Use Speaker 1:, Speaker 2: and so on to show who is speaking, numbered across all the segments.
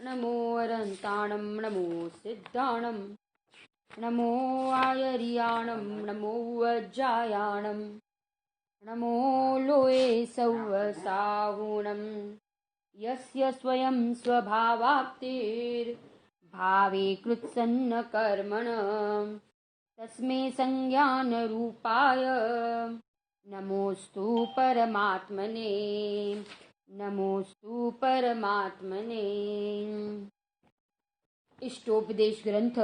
Speaker 1: नमो अरन्ताणं नमो सिद्धाणं नमो आयर्याणं नमो वज्रायाणं नमो लोये सौवसाहुणं यस्य स्वयं स्वभावाप्तिर्भावे कृत्सन्न कर्मणः तस्मै संज्ञानरूपाय नमोस्तु परमात्मने नमोस्तु परमात्मने। इष्टोपदेश ग्रंथ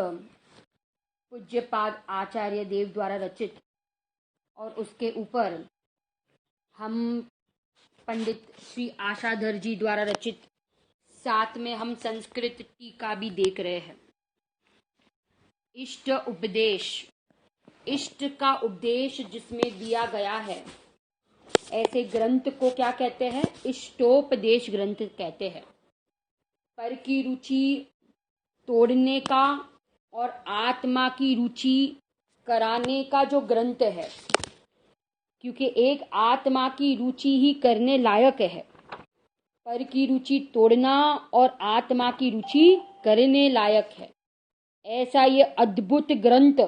Speaker 1: पूज्यपाद आचार्य देव द्वारा रचित और उसके ऊपर हम पंडित श्री आशाधर जी द्वारा रचित साथ में हम संस्कृत टीका भी देख रहे हैं। इष्ट उपदेश, इष्ट का उपदेश जिसमें दिया गया है, ऐसे ग्रंथ को क्या कहते हैं? इष्टोपदेश ग्रंथ कहते हैं। पर की रुचि तोड़ने का और आत्मा की रुचि कराने का जो ग्रंथ है, क्योंकि एक आत्मा की रुचि ही करने लायक है। पर की रुचि तोड़ना और आत्मा की रुचि करने लायक है। ऐसा ये अद्भुत ग्रंथ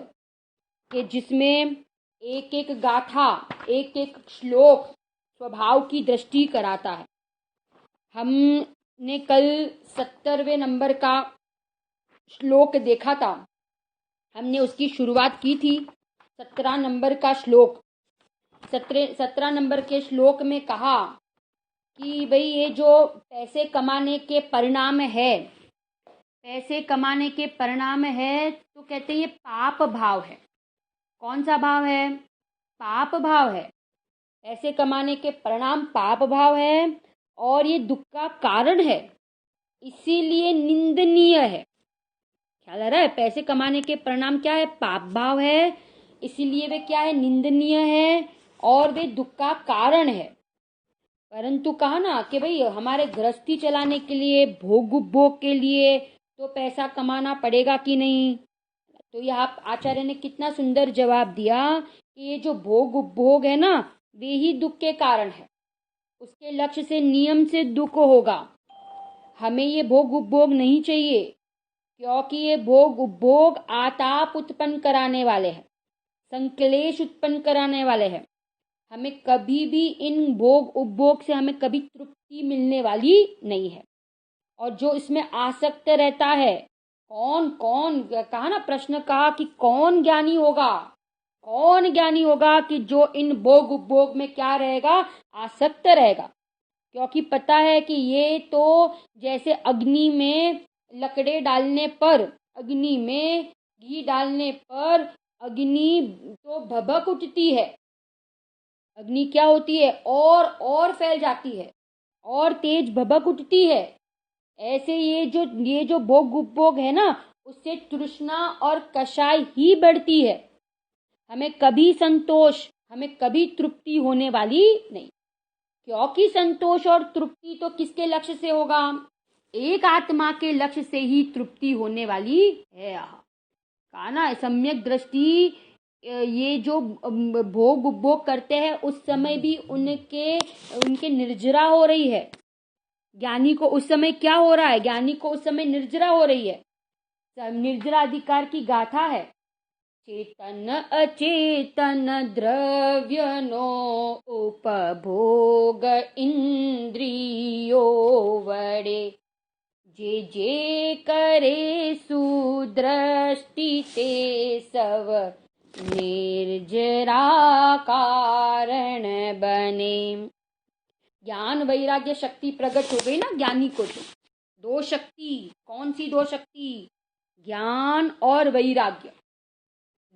Speaker 1: कि जिसमें एक एक गाथा, एक एक श्लोक स्वभाव की दृष्टि कराता है। हमने कल 70वें नंबर का श्लोक देखा था। हमने उसकी शुरुआत की थी 17 नंबर का श्लोक। 17 नंबर के श्लोक में कहा कि भाई ये जो पैसे कमाने के परिणाम है, पैसे कमाने के परिणाम है, तो कहते हैं ये पाप भाव है। कौन सा भाव है? पाप भाव है। पैसे कमाने के परिणाम पाप भाव है और ये दुख का कारण है, इसीलिए निंदनीय है। ख्याल आ रहा है? पैसे कमाने के परिणाम क्या है? पाप भाव है, इसीलिए वे क्या है? निंदनीय है और वे दुख का कारण है। परंतु कहा ना कि भाई हमारे गृहस्थी चलाने के लिए, भोग उपभोग के लिए तो पैसा कमाना पड़ेगा कि नहीं? तो यहाँ आचार्य ने कितना सुंदर जवाब दिया कि ये जो भोग उपभोग है ना, वे ही दुख के कारण है। उसके लक्ष्य से, नियम से दुख होगा। हमें ये भोग उपभोग नहीं चाहिए, क्योंकि ये भोग उपभोग आताप उत्पन्न कराने वाले हैं, संक्लेश उत्पन्न कराने वाले हैं। हमें कभी भी इन भोग उपभोग से हमें कभी तृप्ति मिलने वाली नहीं है। और जो इसमें आसक्त रहता है, कौन कहा ना, प्रश्न कहा कि कौन ज्ञानी होगा? कौन ज्ञानी होगा कि जो इन भोग उपभोग में क्या रहेगा? आसक्त रहेगा। क्योंकि पता है कि ये तो जैसे अग्नि में लकड़े डालने पर, अग्नि में घी डालने पर अग्नि तो भभक उठती है। अग्नि क्या होती है? और फैल जाती है और तेज भभक उठती है। ऐसे ये जो भोग उपभोग है ना, उससे तृष्णा और कषाय ही बढ़ती है। हमें कभी संतोष, हमें कभी तृप्ति होने वाली नहीं। क्योंकि संतोष और तृप्ति तो किसके लक्ष्य से होगा? एक आत्मा के लक्ष्य से ही तृप्ति होने वाली है। कहा ना, सम्यक दृष्टि, ये जो भोग उपभोग करते हैं उस समय भी उनके निर्जरा हो रही है। ज्ञानी को उस समय क्या हो रहा है? ज्ञानी को उस समय निर्जरा हो रही है। निर्जरा अधिकार की गाथा है। चेतन अचेतन द्रव्यनो उपभोग इंद्रियो वडे जे जे करे सुदृष्टि ते सव निर्जरा कारण बने। ज्ञान वैराग्य शक्ति प्रकट हो गई ना ज्ञानी को। तो दो शक्ति, कौन सी दो शक्ति? ज्ञान और वैराग्य।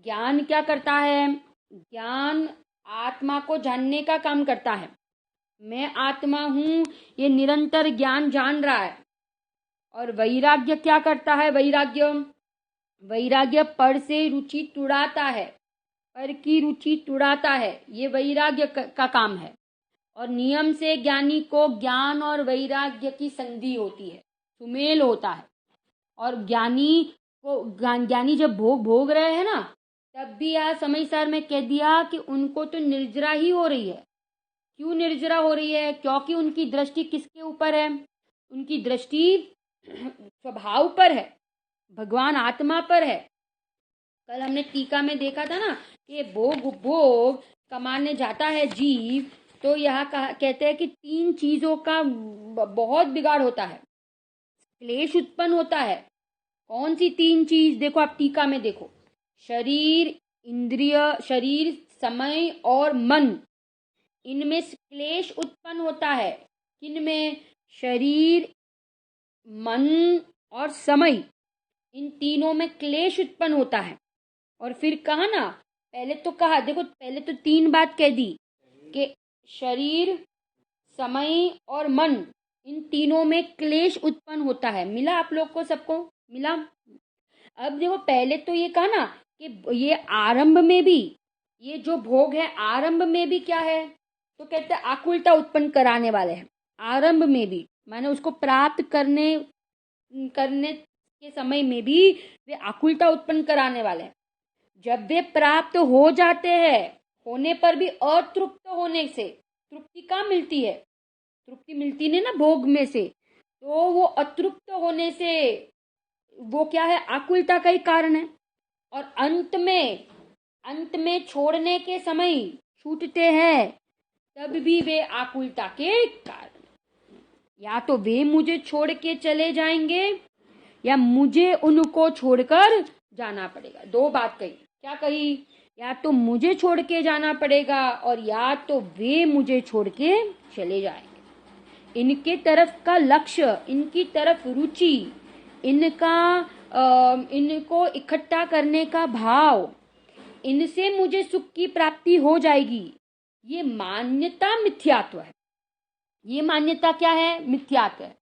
Speaker 1: ज्ञान क्या करता है? ज्ञान आत्मा को जानने का काम करता है। मैं आत्मा हूं, ये निरंतर ज्ञान जान रहा है। और वैराग्य क्या करता है? वैराग्य पर से रुचि तुड़ाता है, पर की रुचि तुड़ाता है। ये वैराग्य का काम है। और नियम से ज्ञानी को ज्ञान और वैराग्य की संधि होती है, सुमेल होता है। और ज्ञानी जब भोग रहे हैं ना, तब भी आज समय सार में कह दिया कि उनको तो निर्जरा ही हो रही है। क्यों निर्जरा हो रही है? क्योंकि उनकी दृष्टि किसके ऊपर है? उनकी दृष्टि स्वभाव पर है, भगवान आत्मा पर है। कल हमने टीका में देखा था ना कि भोग उपभोग कमाने जाता है जीव, तो यहाँ कहते हैं कि 3 चीजों का बहुत बिगाड़ होता है, क्लेश उत्पन्न होता है। कौन सी 3 चीज? देखो आप टीका में देखो, शरीर, इंद्रिय, शरीर, समय और मन, इनमें क्लेश उत्पन्न होता है। किनमें? शरीर, मन और समय, इन तीनों में क्लेश उत्पन्न होता है। और फिर कहा ना, पहले तो कहा, देखो पहले तो 3 बात कह दी कि शरीर, समय और मन, इन तीनों में क्लेश उत्पन्न होता है। मिला आप लोग को, सबको मिला? अब देखो पहले तो ये कहा ना कि ये आरंभ में भी, ये जो भोग है आरंभ में भी क्या है, तो कहते हैं आकुलता उत्पन्न कराने वाले हैं। आरंभ में भी माने उसको प्राप्त करने के समय में भी वे आकुलता उत्पन्न कराने वाले हैं। जब वे प्राप्त हो जाते हैं, होने पर भी अतृप्त होने से तृप्ति कहाँ मिलती है? तृप्ति मिलती नहीं ना भोग में से, तो वो अतृप्त होने से वो क्या है? आकुलता का ही कारण है। और अंत में छोड़ने के समय छूटते हैं, तब भी वे आकुलता के कारण। या तो वे मुझे छोड़ के चले जाएंगे या मुझे उनको छोड़कर जाना पड़ेगा। 2 बात कही। क्या कही? या तो मुझे छोड़ के जाना पड़ेगा और या तो वे मुझे छोड़ के चले जाएंगे। इनके तरफ का लक्ष्य, इनकी तरफ रुचि, इनको इकट्ठा करने का भाव, इनसे मुझे सुख की प्राप्ति हो जाएगी, ये मान्यता मिथ्यात्व है। ये मान्यता क्या है? मिथ्यात्व है।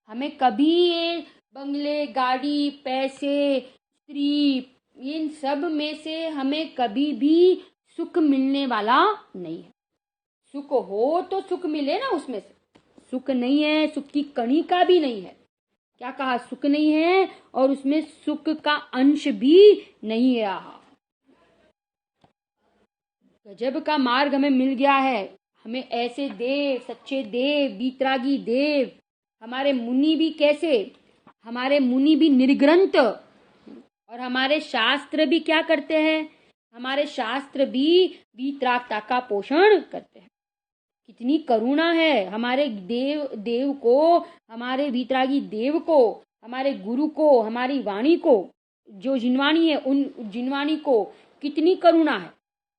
Speaker 1: हमें कभी ये बंगले, गाड़ी, पैसे, स्त्री, इन सब में से हमें कभी भी सुख मिलने वाला नहीं है। सुख हो तो सुख मिले ना उसमें से, सुख नहीं है, सुख की कणिका भी नहीं है। क्या कहा? सुख नहीं है और उसमें सुख का अंश भी नहीं रहा। गजब का मार्ग हमें मिल गया है। हमें ऐसे देव, सच्चे देव, वीतरागी देव, हमारे मुनि भी कैसे, हमारे मुनि भी निर्ग्रंथ, और हमारे शास्त्र भी क्या करते हैं? हमारे शास्त्र भी वीतरागता का पोषण करते हैं। कितनी करुणा है हमारे देव को, हमारे वीतरागी देव को, हमारे गुरु को, हमारी वाणी को, जो जिनवाणी है उन जिनवाणी को कितनी करुणा है,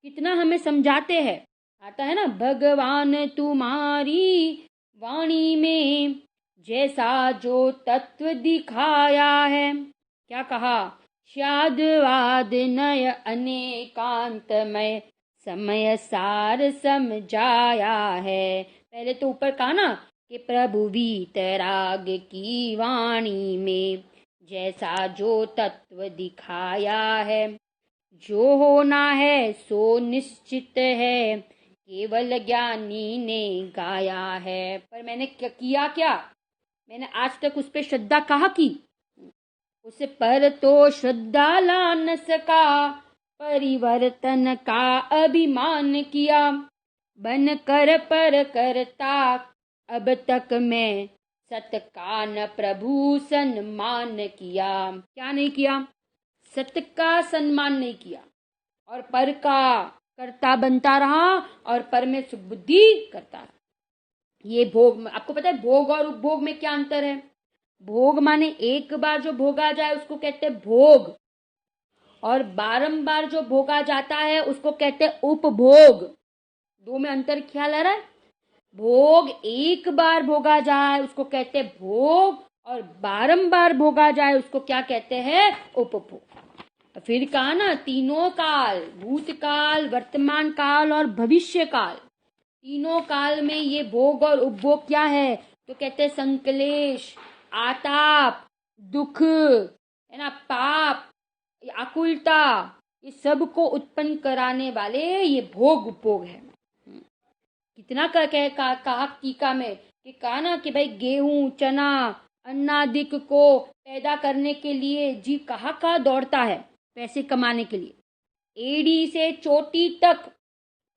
Speaker 1: कितना हमें समझाते हैं। आता है ना, भगवान तुम्हारी वाणी में जैसा जो तत्व दिखाया है, क्या कहा? शाद वाद नय अनेकांतमय समय सार समझाया है। पहले तो ऊपर कहा ना कि प्रभु वीतराग की वाणी में जैसा जो तत्व दिखाया है, जो होना है सो निश्चित है, केवल ज्ञानी ने गाया है। पर मैंने किया क्या? मैंने आज तक उस पर श्रद्धा कहाँ की? उस पर तो श्रद्धा ला न सका, परिवर्तन का अभिमान किया, बन कर पर करता अब तक मैं सत का न प्रभु सम्मान किया। क्या नहीं किया? सत्य का सम्मान नहीं किया और पर का करता बनता रहा और पर में सुख बुद्धि करता रहा। ये भोग, आपको पता है भोग और उपभोग में क्या अंतर है? भोग माने एक बार जो भोगा जाए उसको कहते हैं भोग, और बारंबार जो भोगा जाता है उसको कहते हैं उपभोग। 2 में अंतर ख्याल आ रहा है? भोग एक बार भोगा जाए उसको कहते हैं भोग, और बारंबार भोगा जाए उसको क्या कहते हैं? उपभोग। फिर कहा ना, तीनों काल, भूतकाल, वर्तमान काल और भविष्य काल, तीनों काल में ये भोग और उपभोग क्या है? तो कहते हैं संकलेश, आताप, दुख, है ना, पाप, आकुलता, ये सब को उत्पन्न कराने वाले ये भोग उपभोग है। कितना कहा टीका में कि कहा ना कि भाई गेहूं, चना, अन्नादिक को पैदा करने के लिए जीव कहाँ दौड़ता है पैसे कमाने के लिए? एड़ी से चोटी तक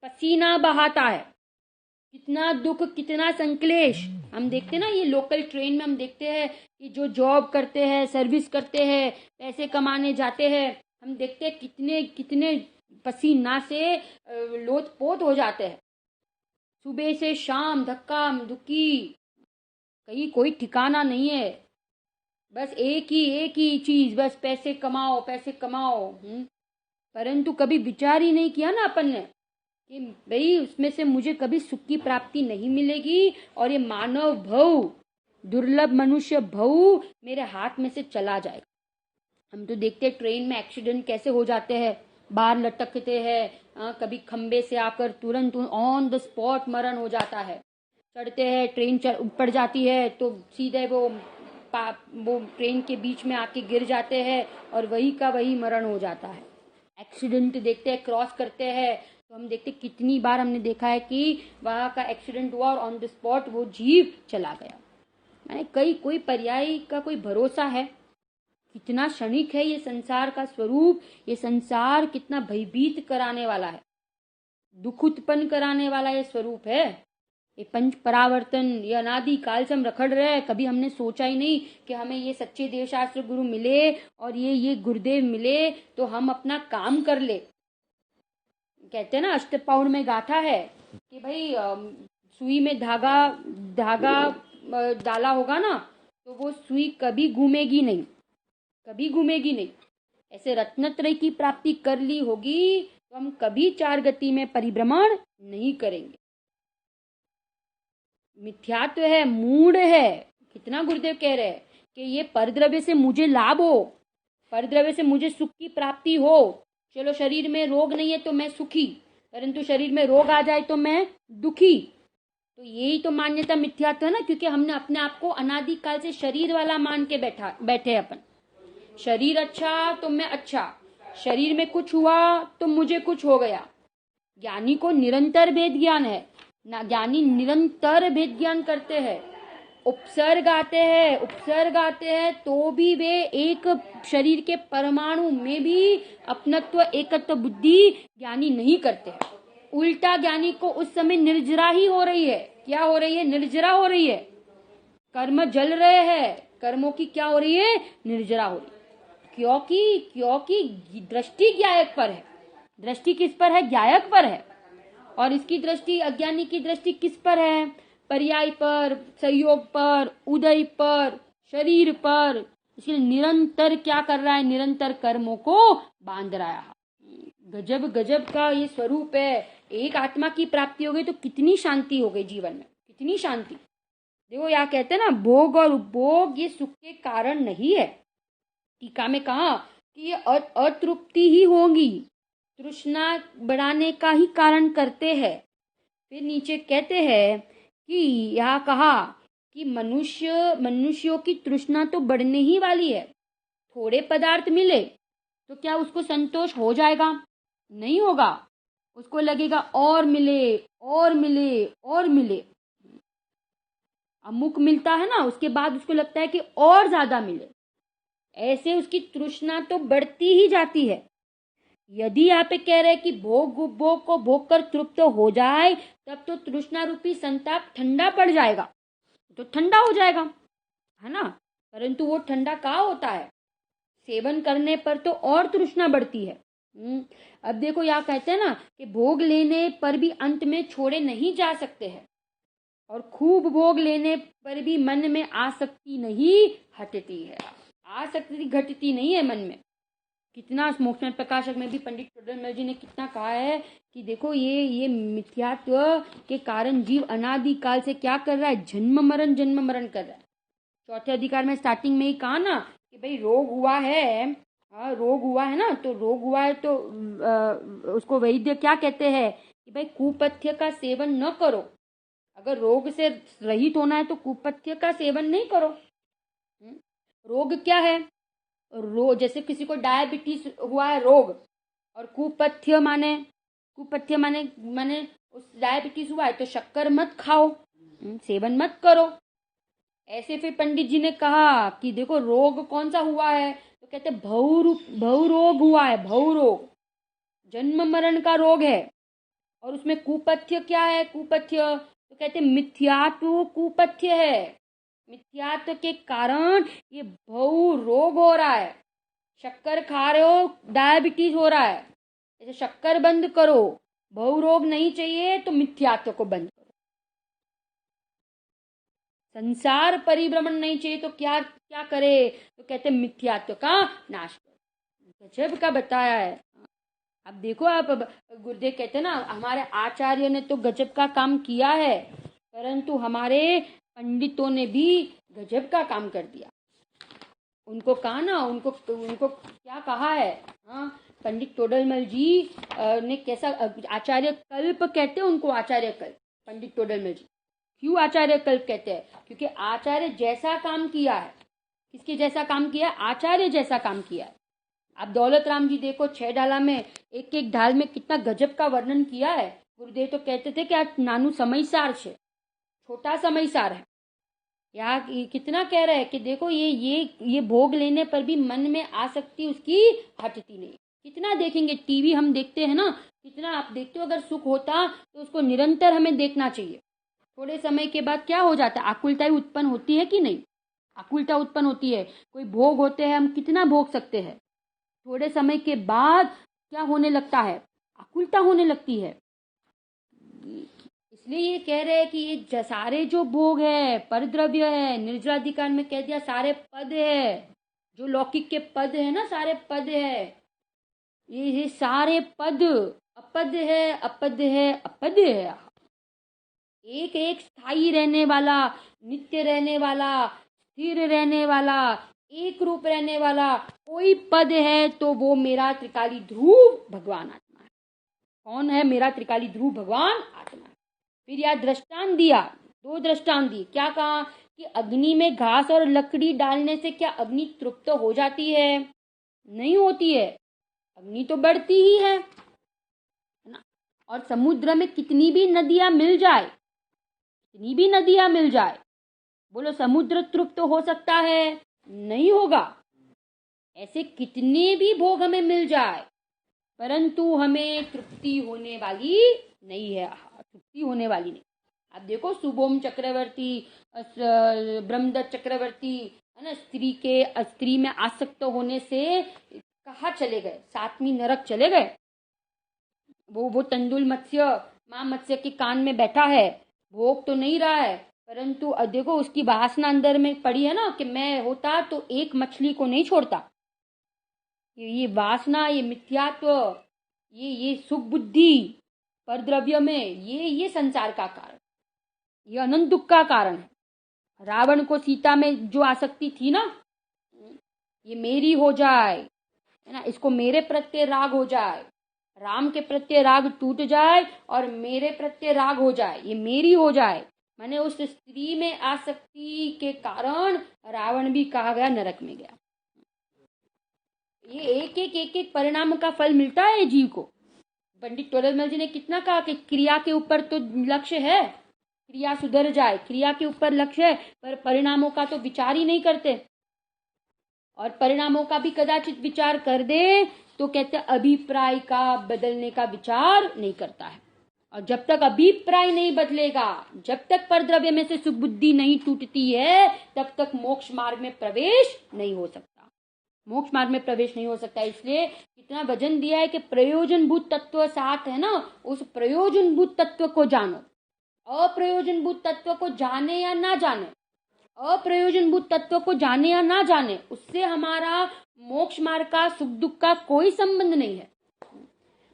Speaker 1: पसीना बहाता है, कितना दुख, कितना संक्लेश। हम देखते हैं ना, ये लोकल ट्रेन में हम देखते हैं कि जो जॉब करते हैं, सर्विस करते हैं, पैसे कमाने जाते हैं, हम देखते हैं कितने कितने पसीना से लोथपोत हो जाते हैं। सुबह से शाम धक्का धुक्की, कहीं कोई ठिकाना नहीं है। बस एक ही चीज, बस पैसे कमाओ, पैसे कमाओ। परंतु कभी विचार ही नहीं किया ना अपन ने कि भाई उसमें से मुझे कभी सुख की प्राप्ति नहीं मिलेगी और ये मानव भव, दुर्लभ मनुष्य भव मेरे हाथ में से चला जाएगा। हम तो देखते हैं ट्रेन में एक्सीडेंट कैसे हो जाते हैं, बाहर लटकते हैं, कभी खंबे से आकर तुरंत ऑन द स्पॉट मरण हो जाता है। चढ़ते हैं, ट्रेन ऊपर जाती है तो सीधे वो ट्रेन के बीच में आके गिर जाते हैं और वही का वही मरण हो जाता है। एक्सीडेंट देखते हैं, क्रॉस करते हैं तो हम देखते कितनी बार हमने देखा है कि वहां का एक्सीडेंट हुआ और ऑन द स्पॉट वो जीव चला गया। मैंने कोई पर्याय का कोई भरोसा है? कितना क्षणिक है ये संसार का स्वरूप। ये संसार कितना भयभीत कराने वाला है, दुख उत्पन्न कराने वाला ये स्वरूप है। ये पंच परावर्तन, ये अनादि काल से हम रखड़ रहे हैं। कभी हमने सोचा ही नहीं कि हमें ये सच्चे देव शास्त्र गुरु मिले और ये गुरुदेव मिले तो हम अपना काम कर ले। कहते हैं ना, अष्टपौर में गाथा है कि भाई सुई में धागा डाला होगा ना तो वो सुई कभी घूमेगी नहीं, कभी घूमेगी नहीं। ऐसे रत्नत्रय की प्राप्ति कर ली होगी तो हम कभी चार गति में परिभ्रमण नहीं करेंगे। मिथ्यात्व है, मूढ़ है। कितना गुरुदेव कह रहे हैं कि ये परद्रव्य से मुझे लाभ हो, परद्रव्य से मुझे सुख की प्राप्ति हो। चलो शरीर में रोग नहीं है तो मैं सुखी, परंतु शरीर में रोग आ जाए तो मैं दुखी। तो यही तो मान्यता मिथ्यात्व है ना, क्योंकि हमने अपने आप को अनादि काल से शरीर वाला मान के बैठे अपन। शरीर अच्छा तो मैं अच्छा, शरीर में कुछ हुआ तो मुझे कुछ हो गया। ज्ञानी को निरंतर भेद ज्ञान है ना, ज्ञानी निरंतर भेद ज्ञान करते हैं। उपसर्ग आते हैं तो भी वे एक शरीर के परमाणु में भी अपनत्व एकत्व बुद्धि ज्ञानी नहीं करते हैं। उल्टा ज्ञानी को उस समय निर्जरा ही हो रही है। क्या हो रही है? निर्जरा हो रही है। कर्म जल रहे हैं, कर्मों की क्या हो रही है? निर्जरा हो रही है। क्योंकि दृष्टि ज्ञायक पर है। दृष्टि किस पर है? ज्ञायक पर है। और इसकी दृष्टि, अज्ञानी की दृष्टि किस पर है? पर्याय पर, संयोग पर, उदय पर, शरीर पर। इसलिए निरंतर क्या कर रहा है? निरंतर कर्मों को बांध रहा है। गजब गजब का ये स्वरूप है। एक आत्मा की प्राप्ति हो गई तो कितनी शांति हो गई जीवन में, कितनी शांति। देखो यहाँ कहते हैं ना, भोग और उपभोग ये सुख के कारण नहीं है। टीका में कहा कि ये अतृप्ति ही होगी, तृष्णा बढ़ाने का ही कारण करते हैं। फिर नीचे कहते हैं कि यहाँ कहा कि मनुष्यों की तृष्णा तो बढ़ने ही वाली है। थोड़े पदार्थ मिले तो क्या उसको संतोष हो जाएगा? नहीं होगा। उसको लगेगा और मिले और मिले और मिले। अमुक मिलता है ना, उसके बाद उसको लगता है कि और ज्यादा मिले। ऐसे उसकी तृष्णा तो बढ़ती ही जाती है। यदि यहाँ पे कह रहे हैं कि भोग उपभोग को भोग कर तृप्त हो जाए, तब तो तृष्णा रूपी संताप ठंडा पड़ जाएगा, तो ठंडा हो जाएगा, है ना। परंतु वो ठंडा कहाँ होता है? सेवन करने पर तो और तृष्णा बढ़ती है। अब देखो यहाँ कहते हैं ना कि भोग लेने पर भी अंत में छोड़े नहीं जा सकते हैं, और खूब भोग लेने पर भी मन में आसक्ति नहीं हटती है। आसक्ति घटती नहीं है मन में। कितना मोक्ष प्रकाशक में भी पंडित टोडरमल जी ने कितना कहा है कि देखो ये मिथ्यात्व के कारण जीव अनादि काल से क्या कर रहा है? जन्म मरण कर रहा है। चौथे अधिकार में स्टार्टिंग में ही कहा ना कि भाई रोग हुआ है, रोग हुआ है ना, तो रोग हुआ है तो उसको वैद्य क्या कहते हैं कि भाई कुपथ्य का सेवन न करो। अगर रोग से रहित होना है तो कुपथ्य का सेवन नहीं करो। रोग क्या है? रोग जैसे किसी को डायबिटीज हुआ है रोग, और कुपथ्य माने उस डायबिटीज हुआ है तो शक्कर मत खाओ, सेवन मत करो। ऐसे फिर पंडित जी ने कहा कि देखो रोग कौन सा हुआ है, तो कहते भव रोग हुआ है, भव रोग, जन्म मरण का रोग है। और उसमें कुपथ्य क्या है? कुपथ्य तो कहते मिथ्यात्व कुपथ्य है, मिथ्यात्व के कारण ये बहु रोग हो रहा है। शक्कर खा रहे हो, डायबिटीज हो रहा है, जैसे शक्कर बंद करो, बहु रोग नहीं चाहिए तो मिथ्यात्व को बंद करो। संसार परिभ्रमण नहीं चाहिए तो क्या क्या करे, तो कहते मिथ्यात्व का नाश करो। गजब का बताया है। अब देखो, आप गुरुदेव कहते हैं ना, हमारे आचार्य ने तो गजब का काम किया है, परंतु हमारे पंडितों ने भी गजब का काम कर दिया। उनको कहा ना, उनको क्या कहा है, हाँ, पंडित टोडरमल जी ने कैसा, आचार्य कल्प कहते हैं उनको, आचार्य कल्प पंडित टोडरमल जी। क्यों आचार्य कल्प कहते हैं? क्योंकि आचार्य जैसा काम किया है। किसके जैसा काम किया है? आचार्य जैसा काम किया है। आप दौलत राम जी देखो, 6 ढाला में एक एक ढाल में कितना गजब का वर्णन किया है। गुरुदेव तो कहते थे कि आज नानू समयसार है, छोटा समयसार है। यहाँ कितना कह रहे हैं कि देखो ये भोग लेने पर भी मन में आसक्ति उसकी हटती नहीं। कितना देखेंगे, टीवी हम देखते हैं ना, कितना आप देखते हो, अगर सुख होता तो उसको निरंतर हमें देखना चाहिए। थोड़े समय के बाद क्या हो जाता है, आकुलता उत्पन्न होती है कि नहीं? आकुलता उत्पन्न होती है। कोई भोग होते हैं, हम कितना भोग सकते हैं, थोड़े समय के बाद क्या होने लगता है, आकुलता होने लगती है। इसलिए ये कह रहे हैं कि ये सारे जो भोग है परद्रव्य है, निर्जलाधिकार में कह दिया सारे पद है, जो लौकिक के पद है ना, सारे पद है, ये सारे पद अपद है, अपद है, अपद है। एक एक स्थायी रहने वाला, नित्य रहने वाला, स्थिर रहने वाला, एक रूप रहने वाला कोई पद है तो वो मेरा त्रिकाली ध्रुव भगवान आत्मा है। कौन है मेरा त्रिकाली ध्रुव भगवान आत्मा है। फिर यह दृष्टांत दिया, 2 दृष्टांत दिए। क्या कहा कि अग्नि में घास और लकड़ी डालने से क्या अग्नि तृप्त हो जाती है? नहीं होती है, अग्नि तो बढ़ती ही है ना। और समुद्र में कितनी भी नदियां मिल जाए, कितनी भी नदियां मिल जाए, बोलो समुद्र तृप्त हो सकता है? नहीं होगा। ऐसे कितने भी भोग हमें मिल जाए, परंतु हमें तृप्ति होने वाली नहीं है, तृप्ति होने वाली नहीं। आप देखो सुबोम चक्रवर्ती, ब्रह्मदत्त चक्रवर्ती है ना, स्त्री में आसक्त होने से कहाँ चले गए? 7वीं नरक चले गए। वो तंदुल मत्स्य, मां मत्स्य के कान में बैठा है, भोग तो नहीं रहा है, परंतु देखो उसकी वासना अंदर में पड़ी है ना, कि मैं होता तो एक मछली को नहीं छोड़ता। ये वासना, ये मिथ्यात्व, ये सुख बुद्धि परद्रव्य में, ये संसार का कारण, ये अनंत दुख का कारण है। रावण को सीता में जो आसक्ति थी ना, ये मेरी हो जाए, है ना, इसको मेरे प्रत्यय राग हो जाए, राम के प्रत्यय राग टूट जाए और मेरे प्रत्यय राग हो जाए, ये मेरी हो जाए, माने उस स्त्री में आसक्ति के कारण रावण भी कहा गया नरक में गया। ये एक एक परिणाम का फल मिलता है जीव को। पंडित टोडरमल जी ने कितना कहा कि क्रिया के ऊपर तो लक्ष्य है, क्रिया सुधर जाए, क्रिया के ऊपर लक्ष्य है, पर परिणामों का तो विचार ही नहीं करते। और परिणामों का भी कदाचित विचार कर दे तो कहते अभिप्राय का बदलने का विचार नहीं करता है। और जब तक अभिप्राय नहीं बदलेगा, जब तक परद्रव्य में से सुख बुद्धि नहीं टूटती है, तब तक मोक्ष मार्ग में प्रवेश नहीं हो सकता। मोक्ष मार्ग में प्रवेश नहीं हो सकता। इसलिए कितना वजन दिया है कि प्रयोजनभूत तत्व साथ है ना, उस प्रयोजनभूत तत्व को जानो। अप्रयोजनभूत तत्व को जाने या ना जाने, अप्रयोजनभूत तत्व को जाने या ना जाने, उससे हमारा मोक्ष मार्ग का सुख दुख का कोई संबंध नहीं है।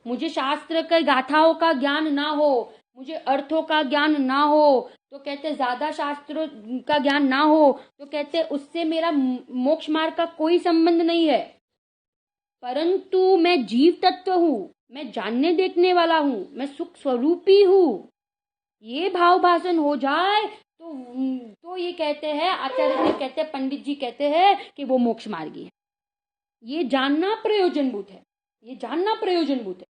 Speaker 1: मुझे शास्त्र के गाथाओं का ज्ञान ना हो, मुझे अर्थों का ज्ञान ना हो, तो कहते ज्यादा शास्त्रों का ज्ञान ना हो, तो कहते उससे मेरा मोक्ष मार्ग का कोई संबंध नहीं है। परंतु मैं जीव तत्व हूं, मैं जानने देखने वाला हूं, मैं सुख स्वरूपी हूं, ये भाव भाषण हो जाए तो ये कहते हैं, आचार्य जी कहते हैं, पंडित जी कहते हैं कि वो मोक्ष मार्गी है। ये जानना प्रयोजनभूत है, ये जानना प्रयोजनभूत है।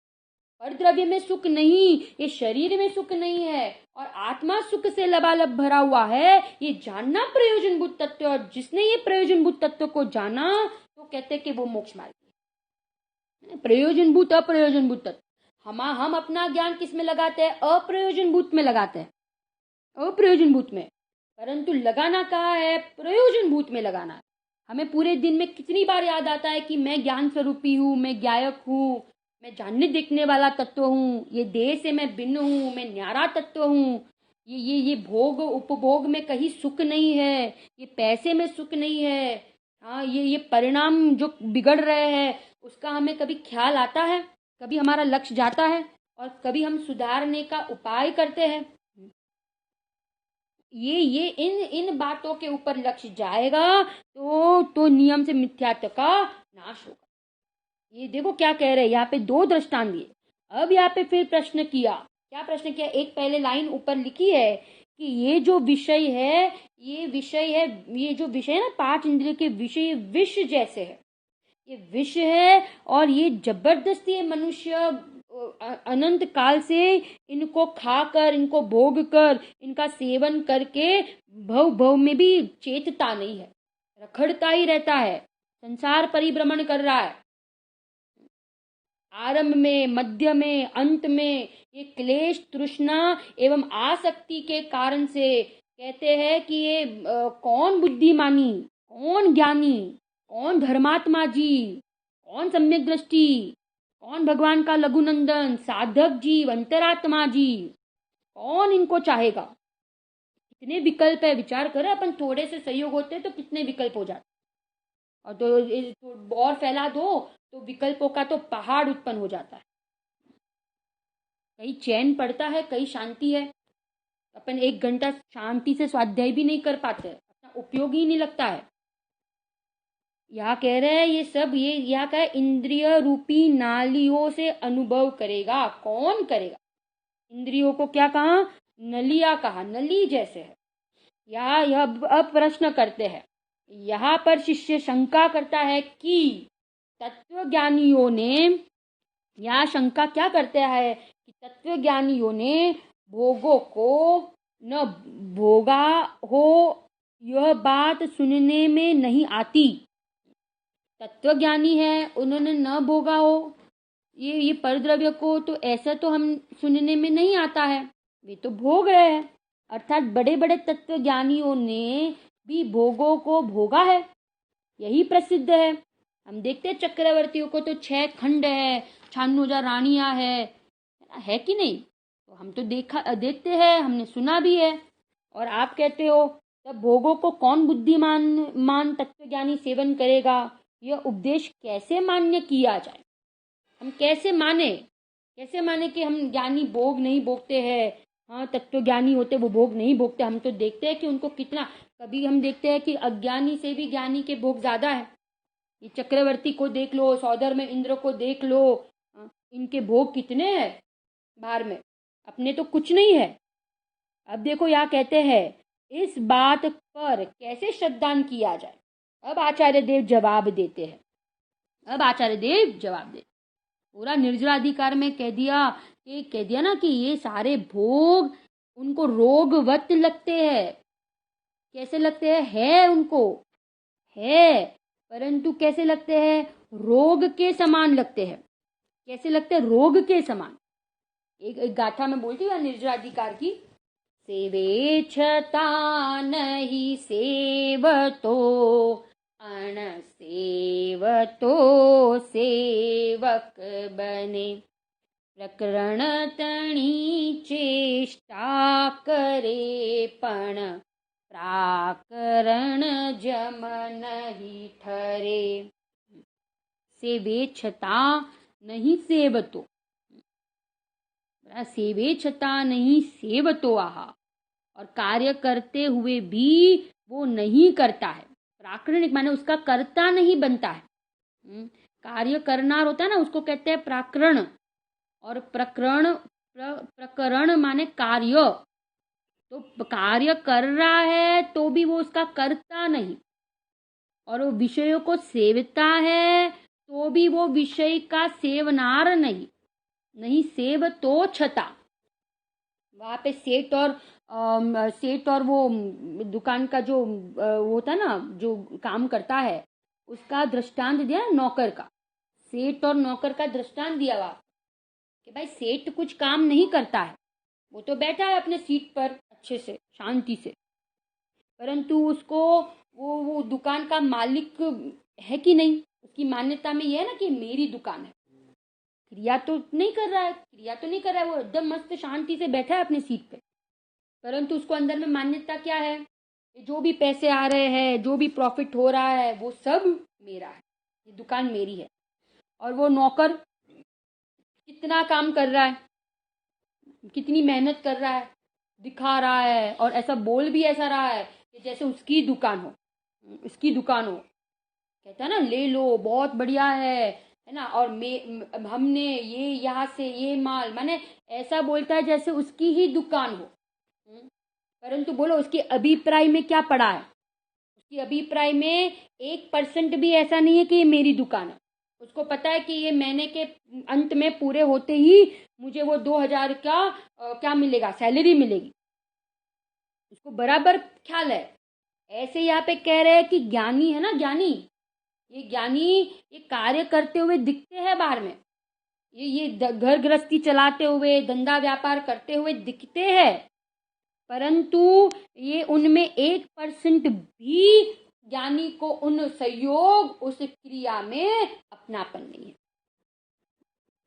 Speaker 1: परद्रव्य में सुख नहीं, ये शरीर में सुख नहीं है, और आत्मा सुख से लबालब भरा हुआ है, ये जानना प्रयोजनभूत तत्व। और जिसने ये प्रयोजनभूत तत्व को जाना तो कहते हैं कि वो मोक्ष मार्गी है। प्रयोजनभूत अप्रयोजनभूत तत्व, हम अपना ज्ञान किस में लगाते हैं? अप्रयोजनभूत में लगाते हैं। अप्रयोजनभूत में, परंतु लगाना कहाँ है? प्रयोजनभूत में लगाना है। हमें पूरे दिन में कितनी बार याद आता है कि मैं ज्ञान स्वरूपी हूँ, मैं ज्ञायक हूँ, मैं जानने देखने वाला तत्व हूँ, ये देह से मैं भिन्न हूँ, मैं न्यारा तत्व हूँ, ये भोग उपभोग में कहीं सुख नहीं है, ये पैसे में सुख नहीं है। हाँ, ये परिणाम जो बिगड़ रहे हैं उसका हमें कभी ख्याल आता है? कभी हमारा लक्ष्य जाता है और कभी हम सुधारने का उपाय करते हैं? ये इन बातों के ऊपर लक्ष्य जाएगा तो नियम से मिथ्यात्व का नाश होगा। ये देखो क्या कह रहे हैं, यहाँ पे दो दृष्टांत दिए। अब यहाँ पे फिर प्रश्न किया, क्या प्रश्न किया? एक पहले लाइन ऊपर लिखी है कि ये जो विषय है, ये जो विषय है ना, पांच इंद्रिय के विषय विष जैसे है, ये विष है और ये जबरदस्ती है। मनुष्य अनंत काल से इनको खाकर, इनको भोग कर, इनका सेवन करके भव भव में भी चेतता नहीं है, रखड़ता ही रहता है, संसार परिभ्रमण कर रहा है। आरंभ में, मध्य में, अंत में ये क्लेश, तृष्णा एवं आसक्ति के कारण से कहते हैं कि ये कौन बुद्धिमानी, कौन ज्ञानी, कौन धर्मात्मा जी, कौन सम्यक दृष्टि, कौन भगवान का लघुनंदन, साधक जीव, अंतरात्मा जी, कौन इनको चाहेगा? कितने विकल्प है, विचार करें। अपन थोड़े से सहयोग होते तो कितने विकल्प हो जाते, और तो और फैला दो तो विकल्पों का तो पहाड़ उत्पन्न हो जाता है। कहीं चैन पड़ता है, कहीं शांति है। अपन 1 घंटा शांति से स्वाध्याय भी नहीं कर पाते, अपना उपयोग ही नहीं लगता है। यहाँ कह रहे हैं ये सब, ये यहाँ का इंद्रिय रूपी नालियों से अनुभव करेगा। कौन करेगा? इंद्रियों को क्या कहा? नलिया कहा, नली जैसे है। यह अब प्रश्न करते हैं। यहाँ पर शिष्य शंका करता है कि तत्वज्ञानियों ने, या शंका क्या करते हैं कि तत्वज्ञानियों ने भोगों को न भोगा हो, यह बात सुनने में नहीं आती। तत्वज्ञानी है, उन्होंने न भोगा हो ये परद्रव्य को, तो ऐसा तो हम सुनने में नहीं आता है, वे तो भोग रहे हैं। अर्थात बड़े बड़े तत्वज्ञानियों ने भी भोगों को भोगा है, यही प्रसिद्ध है। हम देखते हैं चक्रवर्तियों को तो 6 खंड है, 96 रानियां है कि नहीं? तो हम तो देखते हैं, हमने सुना भी है। और आप कहते हो तब भोगों को कौन बुद्धिमान तत्वज्ञानी सेवन करेगा? यह उपदेश कैसे मान्य किया जाए? हम कैसे माने कि हम ज्ञानी भोग नहीं भोगते हैं? हाँ, तत्वज्ञानी होते वो भोग नहीं भोगते। हम तो देखते हैं कि उनको कितना, कभी हम देखते हैं कि अज्ञानी से भी ज्ञानी के भोग ज्यादा है। ये चक्रवर्ती को देख लो, सौदर में इंद्र को देख लो, इनके भोग कितने हैं बाहर में, अपने तो कुछ नहीं है। अब देखो यहाँ कहते हैं इस बात पर कैसे श्रद्धान किया जाए। अब आचार्य देव जवाब देते हैं। पूरा निर्जराधिकार में कह दिया ना कि ये सारे भोग उनको रोगवत लगते हैं। कैसे लगते हैं? है उनको, है, परंतु कैसे लगते हैं? रोग के समान लगते हैं। कैसे लगते हैं? रोग के समान। एक गाथा में बोलती है निर्जराधिकार की, सेवेच्छता नहीं सेवतो, अण सेवतो सेवक बने, प्रकरण तणी चेष्टा करे पण प्राकरण जम नहीं ठरे। सेवे छता नहीं सेवतो, सेवे छता नहीं सेवतो आहा, और कार्य करते हुए भी वो नहीं करता है। प्राकरणिक माने उसका कर्ता नहीं बनता है। कार्य करना होता है ना, उसको कहते हैं प्राकरण। और प्रकरण माने कार्य, तो कार्य कर रहा है तो भी वो उसका कर्ता नहीं, और वो विषयों को सेवता है तो भी वो विषय का सेवनार नहीं सेव तो छता। वहां पे सेठ और वो दुकान का जो होता ना, जो काम करता है, उसका दृष्टांत दिया नौकर का। सेठ और नौकर का दृष्टांत दिया हुआ कि भाई सेठ कुछ काम नहीं करता है, वो तो बैठा है अपने सीट पर अच्छे से शांति से, परंतु उसको वो दुकान का मालिक है कि नहीं, उसकी मान्यता में ये है ना कि मेरी दुकान है। क्रिया तो नहीं कर रहा है, वो एकदम मस्त शांति से बैठा है अपने सीट पे, परंतु उसको अंदर में मान्यता क्या है, जो भी पैसे आ रहे हैं, जो भी प्रॉफिट हो रहा है, वो सब मेरा है, ये दुकान मेरी है। और वो नौकर कितना काम कर रहा है, कितनी मेहनत कर रहा है, दिखा रहा है, और ऐसा बोल भी ऐसा रहा है कि जैसे उसकी दुकान हो, कहता है ना ले लो बहुत बढ़िया है ना, और हमने ये यहाँ से ये माल, माने ऐसा बोलता है जैसे उसकी ही दुकान हो। परंतु बोलो उसके अभिप्राय में क्या पड़ा है, उसकी अभिप्राय में 1% भी ऐसा नहीं है कि ये मेरी दुकान है। उसको पता है कि ये महीने के अंत में पूरे होते ही मुझे वो 2000 का क्या मिलेगा, सैलरी मिलेगी, उसको बराबर ख्याल है। ऐसे यहाँ पे कह रहे हैं कि ज्ञानी है ना, ज्ञानी ये कार्य करते हुए दिखते हैं बाहर में, ये घर गृहस्थी चलाते हुए, धंधा व्यापार करते हुए दिखते हैं, परंतु ये उनमें 1% भी ज्ञानी को उन सहयोग, उस क्रिया में अपनापन नहीं है।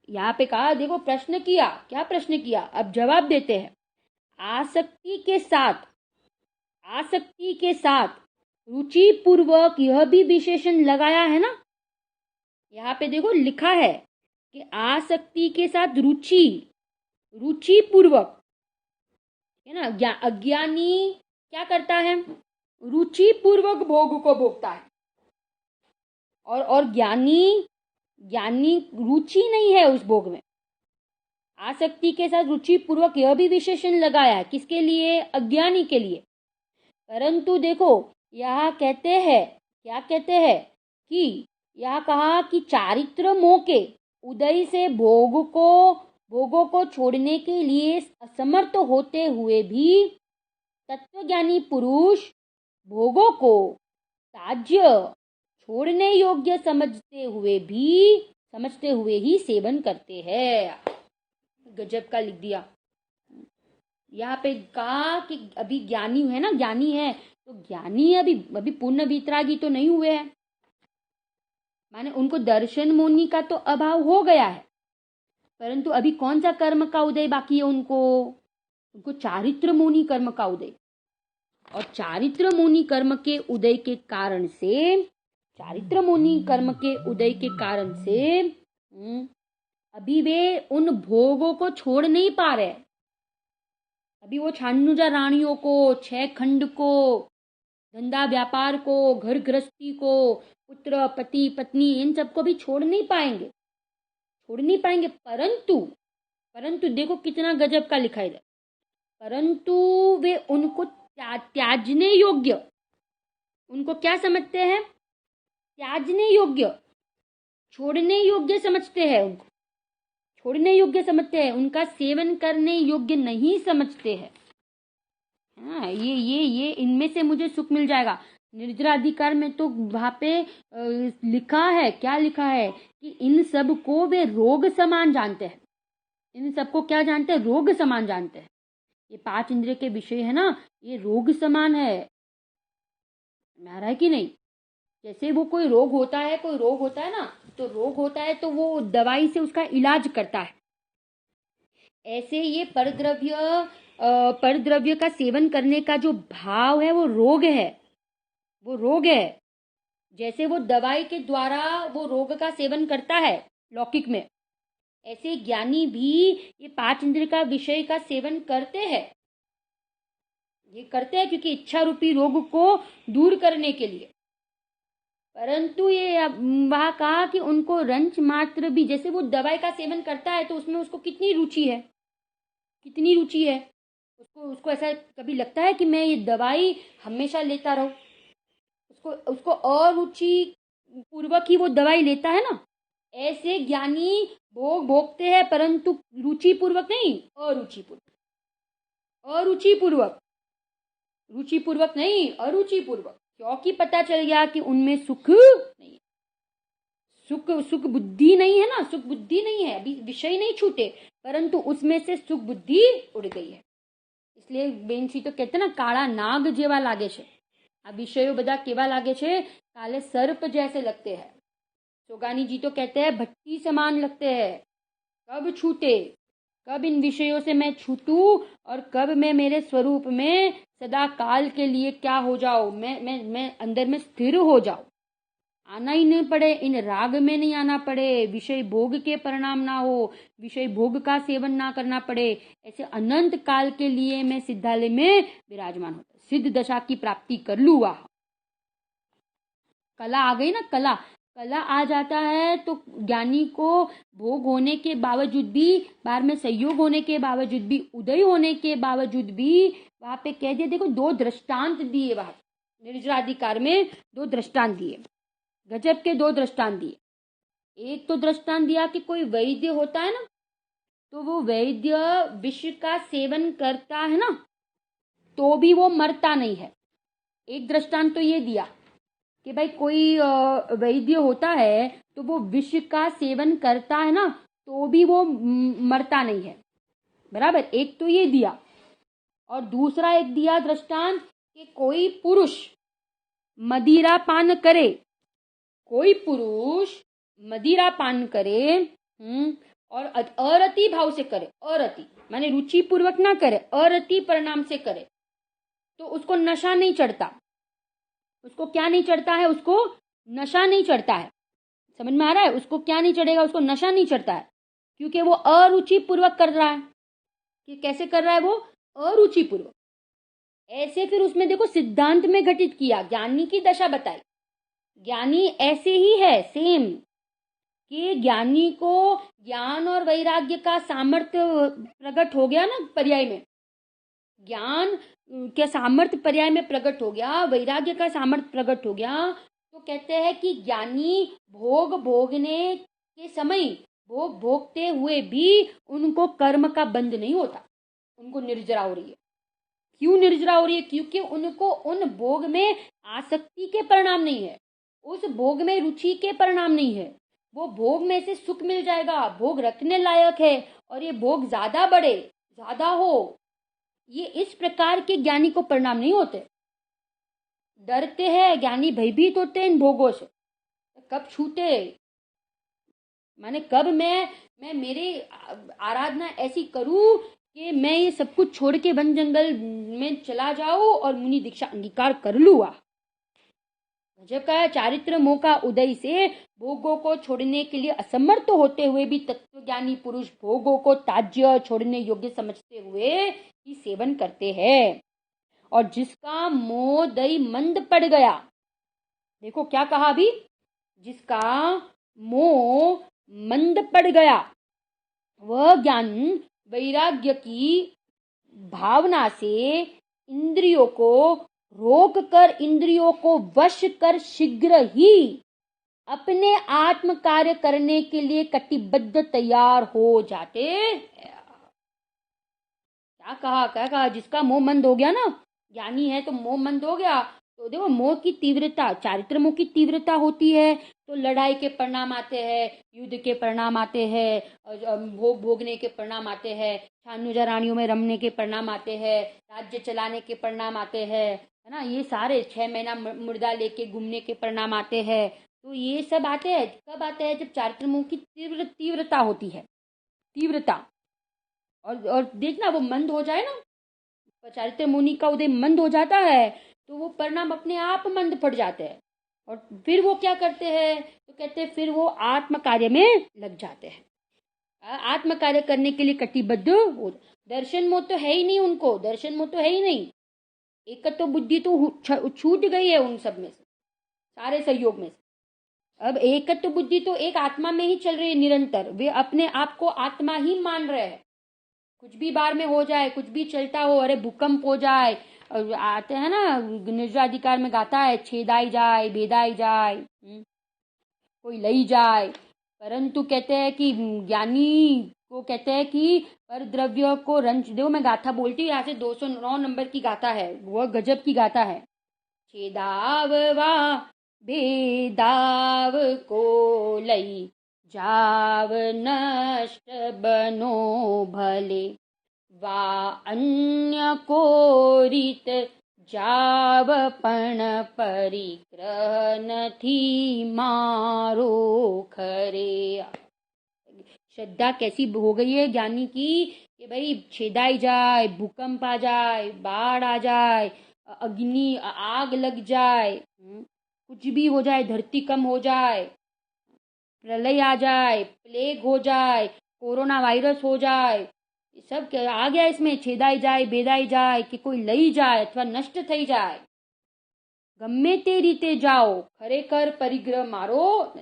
Speaker 1: यहाँ पे कहा, देखो प्रश्न किया, क्या प्रश्न किया, अब जवाब देते हैं। आसक्ति के साथ रुचि पूर्वक, यह भी विशेषण लगाया है ना, यहाँ पे देखो लिखा है कि आसक्ति के साथ रुचि पूर्वक, है ना। अज्ञानी क्या करता है, रुचि पूर्वक भोग को भोगता है, और ज्ञानी रुचि नहीं है उस भोग में। आसक्ति के साथ रुचि पूर्वक, यह भी विशेषण लगाया है, किसके लिए, अज्ञानी के लिए। परंतु देखो यहाँ कहते हैं, क्या कहते हैं कि यहाँ कहा कि चारित्र मोह के उदय से भोगों को छोड़ने के लिए असमर्थ होते हुए भी तत्वज्ञानी पुरुष भोगों को त्याज्य, छोड़ने योग्य समझते हुए ही सेवन करते हैं। गजब का लिख दिया। यहाँ पे कहा कि अभी ज्ञानी है ना, ज्ञानी है तो ज्ञानी अभी पूर्ण वितरागी तो नहीं हुए हैं, माने उनको दर्शन मोनि का तो अभाव हो गया है, परंतु अभी कौन सा कर्म का उदय बाकी है, उनको चारित्र मोनि कर्म का उदय। और चारित्र मोनि कर्म के उदय के कारण से अभी वे उन भोगों को छोड़ नहीं पा रहे। अभी वो छानुजा रानियों को, 6 खंड को, धंधा व्यापार को, घर गृहस्थी को, पुत्र पति पत्नी, इन सबको भी छोड़ नहीं पाएंगे। परंतु देखो कितना गजब का लिखा है, परंतु वे उनको त्याजने योग्य, उनको क्या समझते हैं, त्याजने योग्य, छोड़ने योग्य समझते हैं, उनका सेवन करने योग्य नहीं समझते हैं। हाँ, ये इनमें से मुझे सुख मिल जाएगा। निर्जराधिकार में तो वहाँ पे लिखा है, क्या लिखा है कि इन सब को वे रोग समान जानते हैं। इन सबको क्या जानते हैं, रोग समान जानते हैं। ये 5 इंद्रिय के विषय है ना, ये रोग समान है, नारा है कि नहीं। जैसे वो कोई रोग होता है ना, तो रोग होता है तो वो दवाई से उसका इलाज करता है। ऐसे ये परद्रव्य का सेवन करने का जो भाव है वो रोग है। जैसे वो दवाई के द्वारा वो रोग का सेवन करता है लौकिक में, ऐसे ज्ञानी भी ये 5 इंद्रिय का विषय का सेवन करते हैं। ये करते हैं क्योंकि इच्छा रूपी रोग को दूर करने के लिए। परंतु ये वहां कहा कि उनको रंच मात्र भी, जैसे वो दवाई का सेवन करता है तो उसमें उसको कितनी रुचि है, उसको ऐसा कभी लगता है कि मैं ये दवाई हमेशा लेता रहूं, उसको अरुचि पूर्वक ही वो दवाई लेता है ना। ऐसे ज्ञानी भोगते हैं परंतु रुचि पूर्वक नहीं, रुचि पूर्वक नहीं, अरुचि पूर्वक, क्योंकि पता चल गया कि उनमें सुख नहीं है। सुख सुख बुद्धि नहीं है ना, सुख बुद्धि नहीं है, अभी विषय नहीं छूटे, परंतु उसमें से सुख बुद्धि उड़ गई है। इसलिए बेनसी तो कहते ना काला नाग जेवा लागे छे। आ विषयो बधा केवा लागे छे? काले सर्प जैसे लगते हैं। सोगानी जी तो कहते हैं भट्टी समान लगते हैं। कब छूटे, कब इन विषयों से मैं छूटूं और कब मैं मेरे स्वरूप में सदा काल के लिए क्या हो जाऊं, मैं अंदर में स्थिर हो जाऊं। आना ही नहीं पड़े, इन राग में नहीं आना पड़े, विषय भोग के परिणाम ना हो, विषय भोग का सेवन ना करना पड़े, ऐसे अनंत काल के लिए मैं सिद्धालय में विराजमान होता, सिद्ध दशा की प्राप्ति कर लूँ। वाह, कला आ गई ना, कला कला आ जाता है तो ज्ञानी को भोग होने के बावजूद भी, बाहर में संयोग होने के बावजूद भी, उदय होने के बावजूद भी वहां पे कह दिया, देखो 2 दृष्टांत दिए, वहां निर्जराधिकार में 2 दृष्टांत दिए, गजब के 2 दृष्टांत दिए। एक तो दृष्टांत दिया कि कोई वैद्य होता है ना, तो वो वैद्य विष का सेवन करता है ना, तो भी वो मरता नहीं है। एक दृष्टांत तो ये दिया कि भाई कोई वैद्य होता है तो वो विष का सेवन करता है ना, तो भी वो मरता नहीं है, बराबर। एक तो ये दिया, और दूसरा एक दिया दृष्टांत कि कोई पुरुष मदिरा पान करे, कोई पुरुष मदिरा पान करे और अरति भाव से करे, अरति माने रुचि पूर्वक ना करे, अरति परिणाम से करे, तो उसको नशा नहीं चढ़ता। उसको क्या नहीं चढ़ता है? उसको नशा नहीं चढ़ता है। समझ में आ रहा है? उसको क्या नहीं चढ़ेगा? उसको नशा नहीं चढ़ता है, क्योंकि वो अरुचि पूर्वक कर रहा है। कि कैसे कर रहा है वो? अरुचि पूर्वक। ऐसे फिर उसमें देखो सिद्धांत में घटित किया, ज्ञानी की दशा बताई। ज्ञानी ऐसे ही है सेम, कि ज्ञानी को ज्ञान और वैराग्य का सामर्थ्य प्रकट हो गया ना, पर्याय में ज्ञान के सामर्थ्य पर्याय में प्रकट हो गया, वैराग्य का सामर्थ्य प्रकट हो गया, तो कहते हैं कि ज्ञानी भोग भोगने के समय, भोग भोगते हुए भी उनको कर्म का बंध नहीं होता, उनको निर्जरा हो रही है। क्यों निर्जरा हो रही है? क्योंकि उनको उन भोग में आसक्ति के परिणाम नहीं है, उस भोग में रुचि के परिणाम नहीं है। वो भोग में से सुख मिल जाएगा, भोग रखने लायक है, और ये भोग ज्यादा बढ़े, ज्यादा हो, ये इस प्रकार के ज्ञानी को परिणाम नहीं होते। डरते हैं ज्ञानी, भयभीत होते हैं इन भोगों से, कब छूटे, माने कब मैं मेरी आराधना ऐसी करूं कि मैं ये सब कुछ छोड़ के वन जंगल में चला जाऊं और मुनि दीक्षा अंगीकार कर लूँ। जब का चारित्र मोह का उदय से भोगों को छोड़ने के लिए असमर्थ होते हुए भी तत्वज्ञानी पुरुष भोगों को त्याज्य, छोड़ने योग्य समझते हुए ही सेवन करते हैं। और जिसका मोह दई मंद पड़ गया, देखो क्या कहा अभी, जिसका मोह मंद पड़ गया, वह ज्ञान वैराग्य की भावना से इंद्रियों को रोक कर, इंद्रियों को वश कर शीघ्र ही अपने आत्म कार्य करने के लिए कटिबद्ध तैयार हो जाते हैं। क्या कहा? जिसका मोह मंद हो गया ना, ज्ञानी है तो मोह मंद हो गया, तो देखो मोह की तीव्रता, चारित्र मोह की तीव्रता होती है तो लड़ाई के परिणाम आते हैं, युद्ध के परिणाम आते हैं, भोग भोगने के परिणाम आते हैं, छानुजा रानियों में रमने के परिणाम आते हैं, राज्य चलाने के परिणाम आते हैं, है ना, ये सारे 6 महीना मुर्दा लेके घूमने के परिणाम आते हैं। तो ये सब आते हैं, कब आते हैं? जब चारित्र मोह की तीव्रता होती है, तीव्रता। और देखना वो मंद हो जाए ना, चारित्र मुनि का उदय मंद हो जाता है तो वो परिणाम अपने आप मंद पड़ जाते हैं, और फिर वो क्या करते हैं? तो कहते हैं फिर वो आत्म कार्य में लग जाते हैं, आत्म कार्य करने के लिए कटिबद्ध हो। दर्शन मोह तो है ही नहीं उनको, दर्शन मोह तो है ही नहीं, एकत्व बुद्धि तो छूट गई है उन सब में से, सारे सहयोग में से। अब एकत्व बुद्धि तो एक आत्मा में ही चल रही है निरंतर, वे अपने आप को आत्मा ही मान रहे हैं। कुछ भी बार में हो जाए, कुछ भी चलता हो, अरे भूकंप हो जाए, आते हैं ना निर्जराधिकार में गाता है, छेदाई जाए, भेदाई जाए, कोई लई जाए, परंतु कहते हैं कि ज्ञानी को कहते हैं कि पर द्रव्य को रंच दो। मैं गाथा बोलती हूँ, यहाँ से 209 नंबर की गाथा है, वह गजब की गाथा है। छेदाववा भेदाव को लई जाव नष्ट बनो भले वा अन्य को रीत जाव पण परिग्रह नथी मारो खरे। श्रद्धा कैसी हो गई है ज्ञानी की कि भाई छेदाई जाए, भूकंप आ जाए, बाढ़ आ जाए, अग्नि आग लग जाए, कुछ भी हो जाए, धरती कम हो जाए, प्रलय आ जाए, प्लेग हो जाए, कोरोना वायरस हो जाए, ये सब आ गया इसमें। छेदाई जाए, भेदाई जाए कि कोई लई जाए अथवा नष्ट थई जाए, गम्मे ते रीते जाओ खरेखर परिग्रह मारो।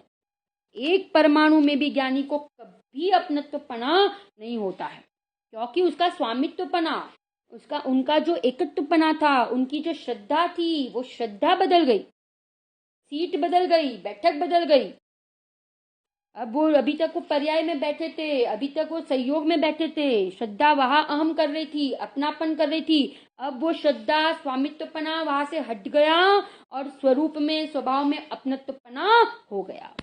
Speaker 1: एक परमाणु में भी ज्ञानी को कभी अपनत्वपना नहीं होता है, क्योंकि उसका स्वामित्वपना, उनका जो एकत्वपना था, उनकी जो श्रद्धा थी, वो श्रद्धा बदल गई, सीट बदल गई, बैठक बदल गई। अब वो अभी तक वो पर्याय में बैठे थे, अभी तक वो सहयोग में बैठे थे, श्रद्धा वहां अहम कर रही थी, अपनापन कर रही थी। अब वो श्रद्धा स्वामित्वपना वहां से हट गया और स्वरूप में, स्वभाव में अपनत्वपना हो गया।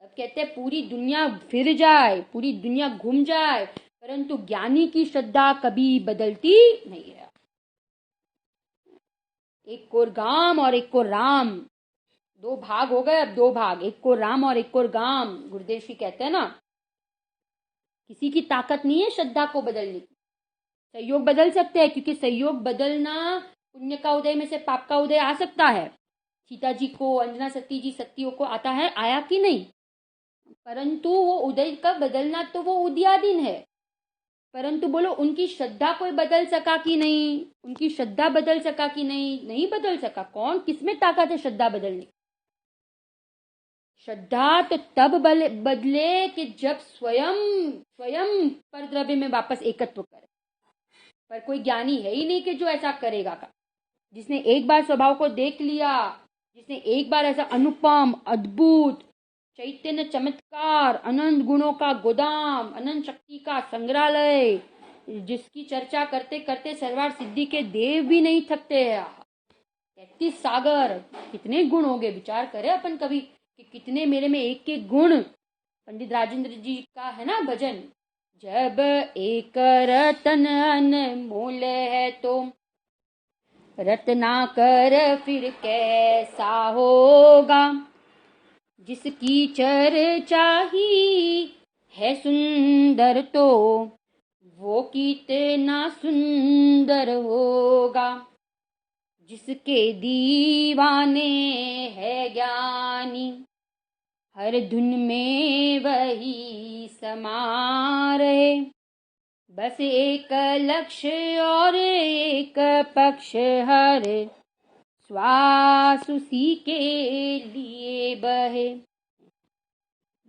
Speaker 1: अब कहते हैं पूरी दुनिया फिर जाए, पूरी दुनिया घूम जाए, परंतु ज्ञानी की श्रद्धा कभी बदलती नहीं है। एक को गाम और एक को राम, दो भाग हो गए, अब दो भाग, एक को राम और एक को गाम। गुरुदेव जी कहते हैं ना, किसी की ताकत नहीं है श्रद्धा को बदलने की। सहयोग बदल सकते हैं, क्योंकि सहयोग बदलना, पुण्य का उदय में से पाप का उदय आ सकता है। सीता जी को, अंजना सती जी सतियों को आता है, आया कि नहीं, परंतु वो उदय का बदलना तो वो उदयादीन है। परंतु बोलो उनकी श्रद्धा कोई बदल सका कि नहीं, उनकी श्रद्धा बदल सका कि नहीं, नहीं बदल सका। कौन, किसमें ताकत है श्रद्धा बदलने? श्रद्धा तो तब बदले कि जब स्वयं पर द्रव्य में वापस एकत्व करे। पर कोई ज्ञानी है ही नहीं कि जो ऐसा करेगा का। जिसने एक बार स्वभाव को देख लिया, जिसने एक बार ऐसा अनुपम, अद्भुत, चैतन्य, चमत्कार, अनंत गुणों का गोदाम, अनंत शक्ति का संग्रहालय, जिसकी चर्चा करते करते सर्वार सिद्धि के देव भी नहीं थकते हैं। 33 सागर, कितने गुण होंगे, विचार करें अपन कभी कि कितने मेरे में एक एक गुण। पंडित राजेंद्र जी का है ना भजन, जब एक रतन अनमोल है तो रत्नाकर फिर कैसा होगा, जिसकी चर्चा ही है सुंदर तो वो कितना सुंदर होगा, जिसके दीवाने है ज्ञानी हर धुन में वही समा रहे, बस एक लक्ष्य और एक पक्ष हर श्वास उसी के लिए बहे।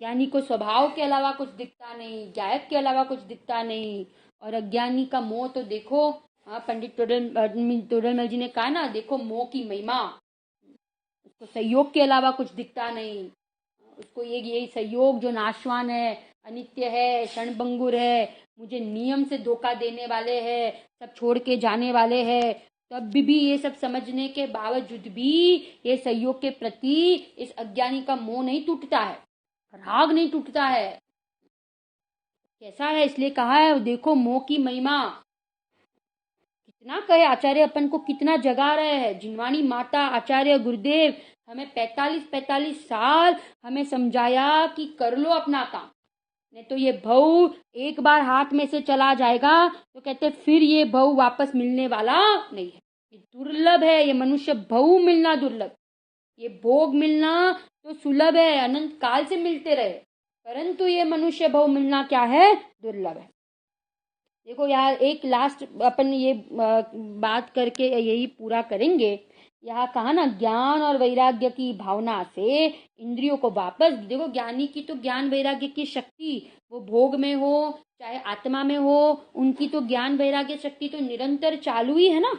Speaker 1: ज्ञानी को स्वभाव के अलावा कुछ दिखता नहीं, गायक के अलावा कुछ दिखता नहीं, और अज्ञानी का मोह तो देखो। पंडित टोडरमल जी ने कहा ना, देखो मोह की महिमा, उसको सहयोग के अलावा कुछ दिखता नहीं। उसको ये सहयोग जो नाशवान है, अनित्य है, क्षणभंगुर है, मुझे नियम से धोखा देने वाले हैं, सब छोड़ के जाने वाले हैं, तब भी ये सब समझने के बावजूद भी ये सहयोग के प्रति इस अज्ञानी का मोह नहीं टूटता है, राग नहीं टूटता है। कैसा है, इसलिए कहा है देखो मोह की महिमा। कितना कहे आचार्य अपन को, कितना जगा रहे हैं। जिनवाणी माता, आचार्य गुरुदेव हमें 45 साल हमें समझाया कि कर लो अपना काम, नहीं तो ये भव एक बार हाथ में से चला जाएगा तो कहते फिर ये भव वापस मिलने वाला नहीं है। ये दुर्लभ है, ये मनुष्य भव मिलना दुर्लभ, ये भोग मिलना तो सुलभ है, अनंत काल से मिलते रहे, परंतु ये मनुष्य भव मिलना क्या है, दुर्लभ है। देखो यार, एक लास्ट अपन ये बात करके यही पूरा करेंगे। यहाँ कहा ना, ज्ञान और वैराग्य की भावना से इंद्रियों को वापस, देखो ज्ञानी की तो ज्ञान वैराग्य की शक्ति, वो भोग में हो चाहे आत्मा में हो, उनकी तो ज्ञान वैराग्य शक्ति तो निरंतर चालू ही है ना।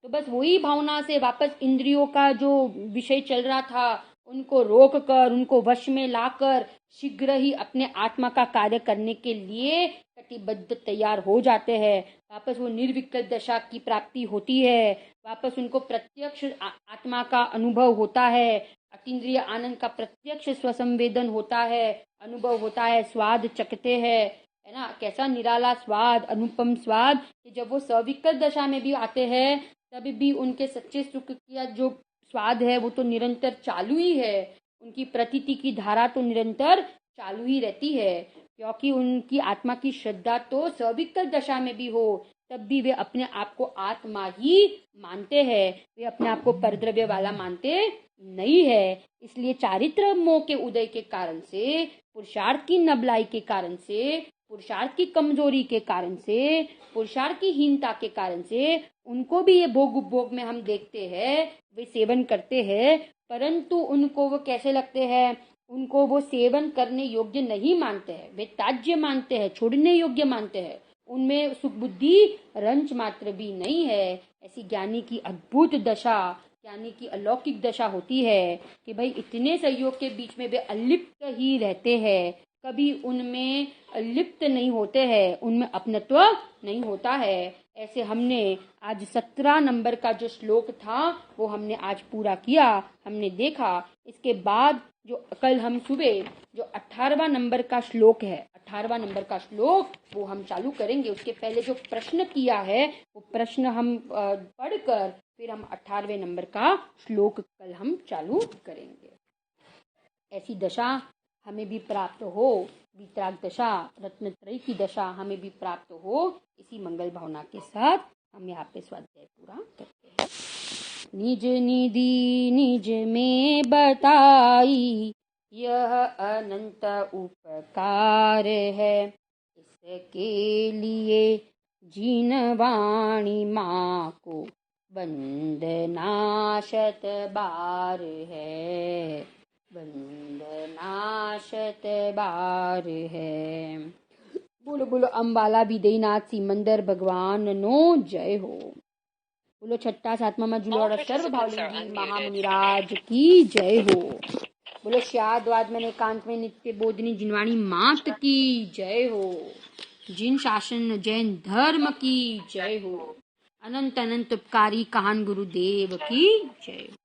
Speaker 1: तो बस वही भावना से वापस इंद्रियों का जो विषय चल रहा था उनको रोक कर, उनको वश में लाकर शीघ्र ही अपने आत्मा का कार्य करने के लिए कटिबद्ध तैयार हो जाते हैं। वापस वो निर्विकल्प दशा की प्राप्ति होती है, वापस उनको प्रत्यक्ष आत्मा का अनुभव होता है, अतीन्द्रिय आनंद का प्रत्यक्ष स्वसंवेदन होता है, अनुभव होता है, स्वाद चखते हैं, है ना। कैसा निराला स्वाद, अनुपम स्वाद, कि जब वो सविकल्प दशा में भी आते हैं तभी भी उनके सच्चे सुख का जो स्वाद है वो तो निरंतर चालू ही है, उनकी प्रतीति की धारा तो निरंतर चालू ही रहती है, क्योंकि उनकी आत्मा की श्रद्धा तो सविकल्प दशा में भी हो तब भी वे अपने आप को आत्मा ही मानते हैं, वे अपने आप को परद्रव्य वाला मानते नहीं है। इसलिए चारित्र मोह के उदय के कारण से, पुरुषार्थ की नबलाई के कारण से, पुरुषार्थ की कमजोरी के कारण से, पुरुषार्थ की हीनता के कारण से उनको भी ये भोग उपभोग में हम देखते हैं, वे सेवन करते हैं, परंतु उनको वो कैसे लगते हैं, उनको वो सेवन करने योग्य नहीं मानते हैं, वे त्याज्य मानते हैं, छोड़ने योग्य मानते हैं, उनमें सुख बुद्धि रंच मात्र भी नहीं है। ऐसी ज्ञानी की अद्भुत दशा, ज्ञानी की अलौकिक दशा होती है कि भाई इतने संयोग के बीच में वे अलिप्त ही रहते हैं, कभी उनमें लिप्त नहीं होते हैं, उनमें अपनत्व नहीं होता है। ऐसे हमने आज 17 नंबर का जो श्लोक था वो हमने आज पूरा किया, हमने देखा। इसके बाद जो कल हम सुबह जो 18वां नंबर का श्लोक है, 18वां नंबर का श्लोक वो हम चालू करेंगे। उसके पहले जो प्रश्न किया है वो प्रश्न हम पढ़कर फिर हम 18वें नंबर का श्लोक कल हम चालू करेंगे। ऐसी दशा हमें भी प्राप्त हो, वितराग दशा, रत्नत्रयी की दशा हमें भी प्राप्त हो, इसी मंगल भावना के साथ हम यहाँ पे स्वाध्याय पूरा करते हैं। निज निधि निज में बताई यह अनंत उपकार है, इसके लिए जिन वाणी माँ को वंदना शत बार है, वंदना शत बार है। बोलो बोलो अम्बाला बिदेनाथ सिमंदर भगवान नो जय हो। बोलो छठा सातवा मजूल और सर्व भावलिंगी महामुनिराज की जय हो। बोलो श्याद्वाद में एकांत में नित्य बोधनी जिनवाणी मात की जय हो। जिन शासन जैन धर्म की जय हो। अनंत अनंत उपकारी काहन गुरुदेव की जय हो।